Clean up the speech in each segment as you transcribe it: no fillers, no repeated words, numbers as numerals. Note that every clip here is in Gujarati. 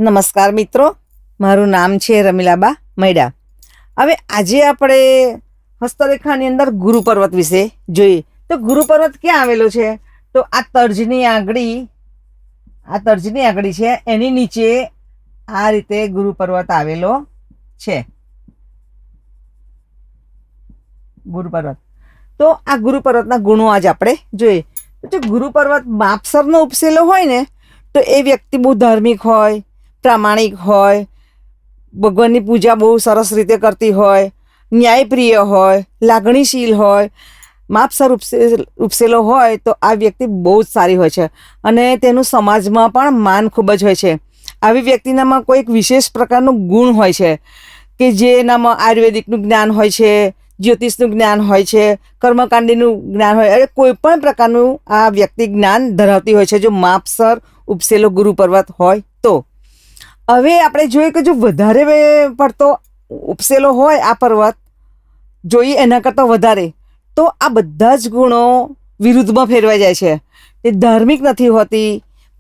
નમસ્કાર મિત્રો, મારું નામ છે રમીલાબા મૈડા. હવે આજે આપણે હસ્તરેખાની અંદર ગુરુ પર્વત વિશે જોઈએ. તો ગુરુ પર્વત ક્યાં આવેલો છે? તો આ તર્જની આંગળી છે, એની નીચે આ રીતે ગુરુ પર્વત આવેલો છે. ગુરુ પર્વત. તો આ ગુરુ પર્વતના ગુણો આજે આપણે જોઈએ. તો જો ગુરુ પર્વત માપસરનો ઉપસેલો હોય ને, તો એ વ્યક્તિ બહુ ધાર્મિક હોય, પ્રામાણિક હોય, ભગવાનની પૂજા બહુ સરસ રીતે કરતી હોય, ન્યાયપ્રિય હોય, લાગણીશીલ હોય. માપસર ઉપસેલો હોય તો આ વ્યક્તિ બહુ જ સારી હોય છે અને તેનું સમાજમાં પણ માન ખૂબ જ હોય છે. આવી વ્યક્તિનામાં કોઈક વિશેષ પ્રકારનું ગુણ હોય છે કે જેનામાં આયુર્વેદિકનું જ્ઞાન હોય છે, જ્યોતિષનું જ્ઞાન હોય છે, કર્મકાંડીનું જ્ઞાન હોય, એટલે કોઈ પણ પ્રકારનું આ વ્યક્તિ જ્ઞાન ધરાવતી હોય છે જો માપસર ઉપસેલો ગુરુ પર્વત હોય તો. હવે આપણે જોઈએ કે જો વધારે પડતો ઉપસેલો હોય આ પર્વત જોઈએ એના કરતાં વધારે, તો આ બધા જ ગુણો વિરુદ્ધમાં ફેરવાઈ જાય છે. એ ધાર્મિક નથી હોતી,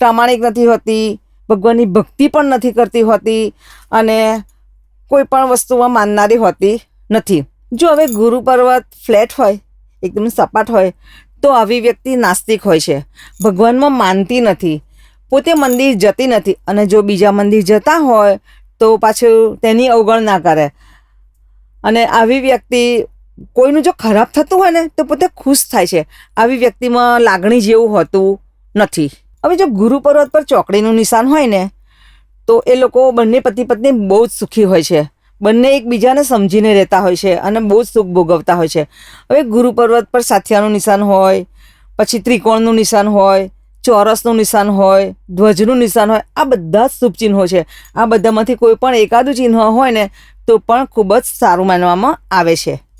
પ્રામાણિક નથી હોતી, ભગવાનની ભક્તિ પણ નથી કરતી હોતી અને કોઈ પણ વસ્તુમાં માનનારી હોતી નથી. જો હવે ગુરુ પર્વત ફ્લેટ હોય, એકદમ સપાટ હોય, તો આવી વ્યક્તિ નાસ્તિક હોય છે, ભગવાનમાં માનતી નથી, પોતે મંદિર જતી નથી અને જો બીજા મંદિર જતા હોય તો પાછું તેની અવગણના કરે. અને આવી વ્યક્તિ કોઈનું જો ખરાબ થતું હોય ને તો પોતે ખુશ થાય છે. આવી વ્યક્તિમાં લાગણી જેવું હોતું નથી. હવે જો ગુરુ પર્વત પર ચોકડીનું નિશાન હોય ને, તો એ લોકો બંને પતિ પત્ની બહુ જ સુખી હોય છે, બંને એકબીજાને સમજીને રહેતા હોય છે અને બહુ જ સુખ ભોગવતા હોય છે. હવે ગુરુ પર્વત પર સાથિયાનું નિશાન હોય, પછી ત્રિકોણનું નિશાન હોય, ચોરસનું નિશાન હોય, ધ્વજનું નિશાન હોય, આ બધા જ શુભ ચિહ્નો છે. આ બધામાંથી કોઈ પણ એકાદું ચિહ્ન હોય ને તો પણ ખૂબ જ સારું માનવામાં આવે છે.